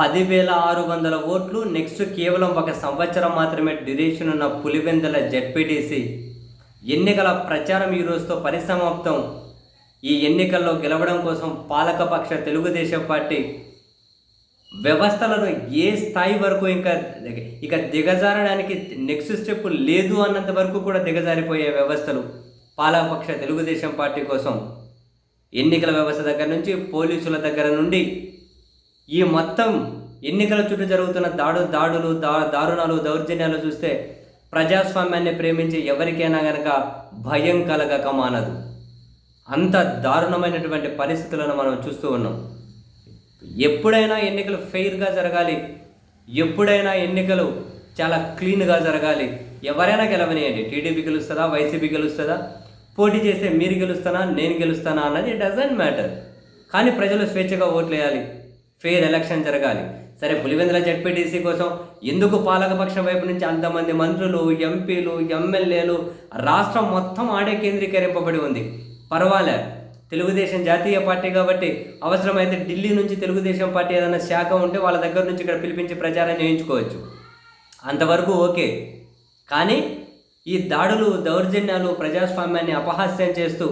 10,600 ఓట్లు. నెక్స్ట్ కేవలం ఒక సంవత్సరం మాత్రమే డ్యూరేషన్ ఉన్న పులివెందుల జెడ్పీటీసీ ఎన్నికల ప్రచారం ఈ రోజుతో పరిసమాప్తం. ఈ ఎన్నికల్లో గెలవడం కోసం పాలకపక్ష తెలుగుదేశం పార్టీ వ్యవస్థలను ఏ స్థాయి వరకు ఇక దిగజారడానికి నెక్స్ట్ స్టెప్ లేదు అన్నంత వరకు కూడా దిగజారిపోయే వ్యవస్థలు పాలకపక్ష తెలుగుదేశం పార్టీ కోసం. ఎన్నికల వ్యవస్థ దగ్గర నుంచి పోలీసుల దగ్గర నుండి ఈ మొత్తం ఎన్నికల చుట్టూ జరుగుతున్న దారుణాలు దౌర్జన్యాలు చూస్తే ప్రజాస్వామ్యాన్ని ప్రేమించి ఎవరికైనా కనుక భయం కలగక మానదు. అంత దారుణమైనటువంటి పరిస్థితులను మనం చూస్తూ ఉన్నాం. ఎప్పుడైనా ఎన్నికలు ఫెయిర్గా జరగాలి, ఎప్పుడైనా ఎన్నికలు చాలా క్లీన్గా జరగాలి. ఎవరైనా గెలవనియండి, టీడీపీ గెలుస్తుందా, వైసీపీ గెలుస్తుందా, పోటీ చేస్తే మీరు గెలుస్తానా నేను గెలుస్తానా అన్నది డజంట్ మ్యాటర్. కానీ ప్రజలు స్వేచ్ఛగా ఓట్లు వేయాలి, ఫెయిర్ ఎలక్షన్ జరగాలి. సరే, పులివెందుల జెడ్పీటీసీ కోసం ఎందుకు పాలకపక్షం వైపు నుంచి అంతమంది మంత్రులు, ఎంపీలు, ఎమ్మెల్యేలు, రాష్ట్రం మొత్తం ఆడే కేంద్రీకరింపబడి ఉంది. పర్వాలే, తెలుగుదేశం జాతీయ పార్టీ కాబట్టి అవసరమైతే ఢిల్లీ నుంచి తెలుగుదేశం పార్టీ ఏదైనా శాఖ ఉంటే వాళ్ళ దగ్గర నుంచి ఇక్కడ పిలిపించి ప్రచారం చేయించుకోవచ్చు, అంతవరకు ఓకే. కానీ ఈ దాడులు, దౌర్జన్యాలు, ప్రజాస్వామ్యాన్ని అపహాస్యం చేస్తూ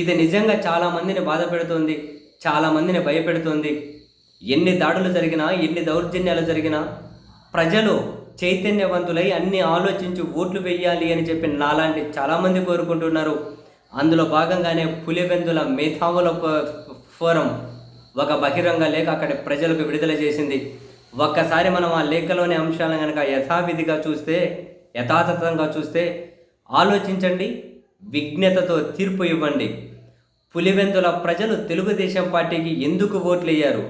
ఇది నిజంగా చాలామందిని బాధ పెడుతుంది, చాలామందిని భయపెడుతుంది. ఎన్ని దాడులు జరిగినా, ఎన్ని దౌర్జన్యాలు జరిగినా ప్రజలు చైతన్యవంతులై అన్ని ఆలోచించి ఓట్లు వేయాలి అని చెప్పి నాలాంటి చాలామంది కోరుకుంటున్నారు. అందులో భాగంగానే పులివెందుల మేధావుల ఫోరం ఒక బహిరంగ లేఖ అక్కడి ప్రజలకు విడుదల చేసింది. ఒక్కసారి మనం ఆ లేఖలోని అంశాలను కనుక యథావిధిగా చూస్తే, యథాతథంగా చూస్తే ఆలోచించండి, విజ్ఞతతో తీర్పు ఇవ్వండి. పులివెందుల ప్రజలు తెలుగుదేశం పార్టీకి ఎందుకు ఓట్లు వేయారు,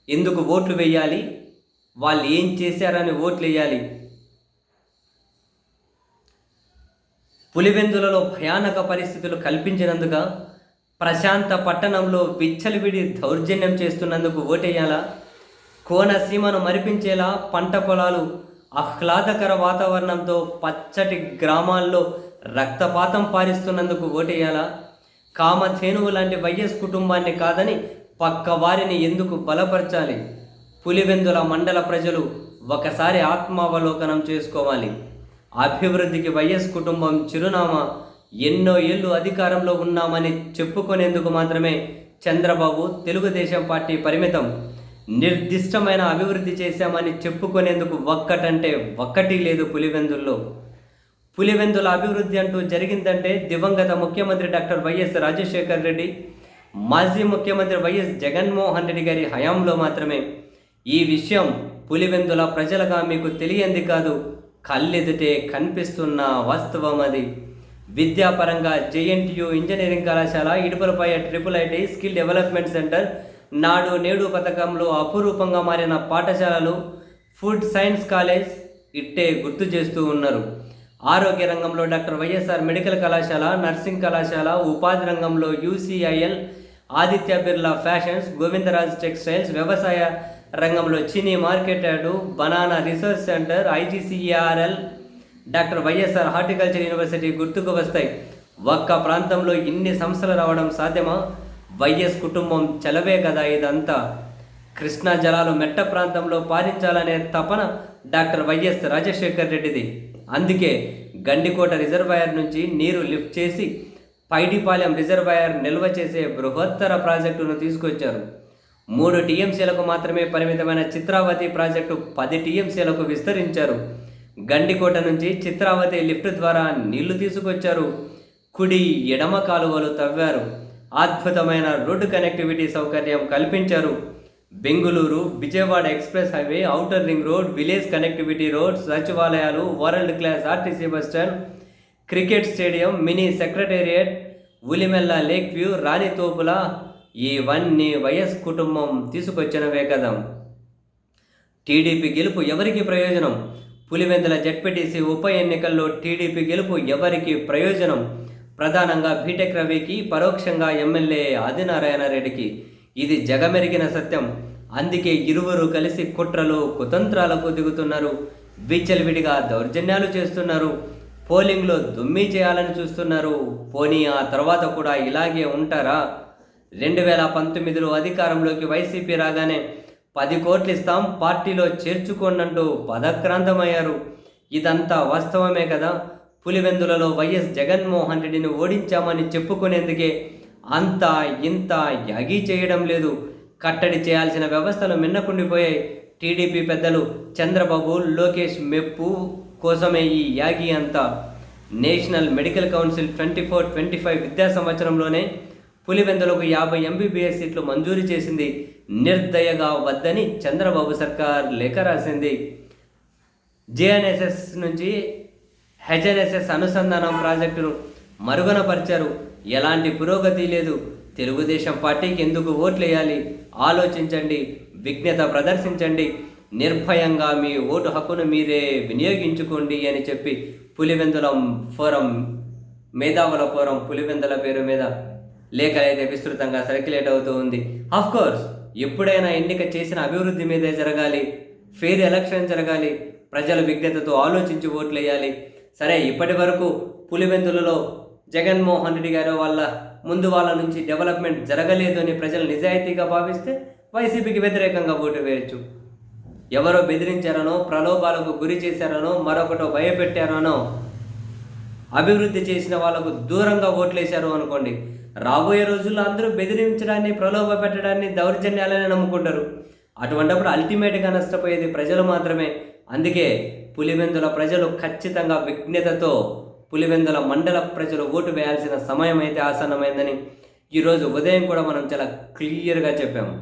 ఎందుకు ఓట్లు వేయాలి, వాళ్ళు ఏం చేశారని ఓట్లు వేయాలి. పులివెందులలో భయానక పరిస్థితులు కల్పించినందుక, ప్రశాంత పట్టణంలో విచ్చలవిడి దౌర్జన్యం చేస్తున్నందుకు ఓటేయాలా, కోనసీమను మరిపించేలా పంట పొలాలు ఆహ్లాదకర వాతావరణంతో పచ్చటి గ్రామాల్లో రక్తపాతం పారిస్తున్నందుకు ఓటేయాలా, కామధేనువు లాంటి వైఎస్ కుటుంబాన్ని కాదని పక్క వారిని ఎందుకు బలపరచాలి. పులివెందుల మండల ప్రజలు ఒకసారి ఆత్మావలోకనం చేసుకోవాలి. అభివృద్ధికి వైఎస్ కుటుంబం చిరునామా. ఎన్నో ఏళ్ళు అధికారంలో ఉన్నామని చెప్పుకునేందుకు మాత్రమే చంద్రబాబు, తెలుగుదేశం పార్టీ పరిమితం. నిర్దిష్టమైన అభివృద్ధి చేశామని చెప్పుకునేందుకు ఒక్కటంటే ఒక్కటి లేదు పులివెందుల్లో. పులివెందుల అభివృద్ధి అంటూ జరిగిందంటే దివంగత ముఖ్యమంత్రి డాక్టర్ వైఎస్ రాజశేఖర్ రెడ్డి, మాజీ ముఖ్యమంత్రి వైఎస్ జగన్మోహన్ రెడ్డి గారి హయాంలో మాత్రమే. ఈ విషయం పులివెందుల ప్రజలుగా మీకు తెలియంది కాదు, కళ్ళెదుటే కనిపిస్తున్న వాస్తవం అది. విద్యాపరంగా జేఎన్టీయూ ఇంజనీరింగ్ కళాశాల, ఇడుపులపై IIIT స్కిల్ డెవలప్మెంట్ సెంటర్, నాడు నేడు పథకంలో అపురూపంగా మారిన పాఠశాలలు, ఫుడ్ సైన్స్ కాలేజ్ ఇట్టే గుర్తు చేస్తూ ఉన్నారు. ఆరోగ్య రంగంలో డాక్టర్ వైఎస్ఆర్ మెడికల్ కళాశాల, నర్సింగ్ కళాశాల, ఉపాధి రంగంలో UCIL, Aditya Birla fashions, Govindaraj textiles, వ్యవసాయ రంగంలో చినీ market yard, banana research centre, IGCARL, doctor YSR horticulture university గుర్తుకు వస్తాయి. ఒక్క ప్రాంతంలో ఇన్ని సంస్థలు రావడం సాధ్యమా? వైఎస్ కుటుంబం చలవే కదా ఇదంతా. కృష్ణా జలాలు మెట్ట ప్రాంతంలో పారించాలనే తపన డాక్టర్ వైఎస్ రాజశేఖర్ రెడ్డిది. అందుకే గండికోట రిజర్వాయర్ నుంచి నీరు లిఫ్ట్ చేసి పైడిపాలెం రిజర్వాయర్ నిల్వ చేసే బృహత్తర ప్రాజెక్టును తీసుకొచ్చారు. 3 TMCలకు మాత్రమే పరిమితమైన చిత్రావతి ప్రాజెక్టు 10 TMCలకు విస్తరించారు. గండికోట నుంచి చిత్రావతి లిఫ్ట్ ద్వారా నీళ్లు తీసుకొచ్చారు. కుడి ఎడమ కాలువలు తవ్వారు. అద్భుతమైన రోడ్డు కనెక్టివిటీ సౌకర్యం కల్పించారు. Bengaluru Vijayawada express highway, outer ring road, village connectivity road, సచివాలయాలు, world class RTC bus stand, cricket stadium, mini secretariat, Ulimella lake view, రాణి తోపుల, ఇవన్నీ వైఎస్ కుటుంబం తీసుకొచ్చినవే కదా. టీడీపీ గెలుపు ఎవరికి ప్రయోజనం? పులివెందుల జెడ్పీటీసీ ఉప ఎన్నికల్లో టీడీపీ గెలుపు ఎవరికి ప్రయోజనం? ప్రధానంగా బీటెక్ రవికి, పరోక్షంగా ఎమ్మెల్యే ఆదినారాయణ రెడ్డికి. ఇది జగమెరిగిన సత్యం. అందుకే ఇరువురు కలిసి కుట్రలు, కుతంత్రాలకు దిగుతున్నారు. విచ్చలవిడిగా దౌర్జన్యాలు చేస్తున్నారు. పోలింగ్లో దుమ్మి చేయాలని చూస్తున్నారు. పోనీ ఆ తర్వాత కూడా ఇలాగే ఉంటారా? 2019లో అధికారంలోకి వైసీపీ రాగానే 10 కోట్లు ఇస్తాం పార్టీలో చేర్చుకోండంటూ పదక్రాంతమయ్యారు. ఇదంతా వాస్తవమే కదా. పులివెందులలో వైఎస్ జగన్మోహన్ రెడ్డిని ఓడించామని చెప్పుకునేందుకే అంతా ఇంత యాగి చేయడం లేదు. కట్టడి చేయాల్సిన వ్యవస్థలు మిన్నకుండిపోయాయి. టీడీపీ పెద్దలు చంద్రబాబు, లోకేష్ మెప్పు కోసమే ఈ యాగి అంతా. నేషనల్ మెడికల్ కౌన్సిల్ 24-25 విద్యా సంవత్సరంలోనే పులివెందులకు 50 ఎంబీబీఎస్ సీట్లు మంజూరు చేసింది. నిర్దయగా వద్దని చంద్రబాబు సర్కార్ లేఖ రాసింది. జేఎన్ఎస్ఎస్ నుంచి హెచ్ఎన్ఎస్ఎస్ అనుసంధానం ప్రాజెక్టును మరుగునపరిచారు. ఎలాంటి పురోగతి లేదు. తెలుగుదేశం పార్టీకి ఎందుకు ఓట్లేయాలి? ఆలోచించండి, విజ్ఞత ప్రదర్శించండి, నిర్భయంగా మీ ఓటు హక్కును మీరే వినియోగించుకోండి అని చెప్పి పులివెందుల ఫోరం, మేధావుల ఫోరం పులివెందుల పేరు మీద లేఖలైతే విస్తృతంగా సర్క్యులేట్ అవుతూ ఉంది. కోర్స్ ఎప్పుడైనా ఎన్నిక చేసిన అభివృద్ధి మీదే జరగాలి, ఫెయిర్ ఎలక్షన్ జరగాలి, ప్రజల విజ్ఞతతో ఆలోచించి ఓట్లు వేయాలి. సరే, ఇప్పటి వరకు పులివెందులలో జగన్మోహన్ రెడ్డి గారు వాళ్ళ నుంచి డెవలప్మెంట్ జరగలేదు అని ప్రజలు నిజాయితీగా భావిస్తే వైసీపీకి వ్యతిరేకంగా ఓటు వేయచ్చు. ఎవరో బెదిరించారనో, ప్రలోభాలకు గురి చేశారనో, మరొకటో భయపెట్టారనో అభివృద్ధి చేసిన వాళ్ళకు దూరంగా ఓట్లేశారు అనుకోండి, రాబోయే రోజుల్లో అందరూ బెదిరించడాన్ని, ప్రలోభ పెట్టడాన్ని, దౌర్జన్యాలని నమ్ముకుంటారు. అటువంటిప్పుడు అల్టిమేట్గా నష్టపోయేది ప్రజలు మాత్రమే. అందుకే పులివెందుల ప్రజలు ఖచ్చితంగా విజ్ఞతతో పులివెందుల మండల ప్రజలు ఓటు వేయాల్సిన సమయం అయితే ఆసన్నమైందని ఈరోజు ఉదయం కూడా మనం చాలా క్లియర్గా చెప్పాము.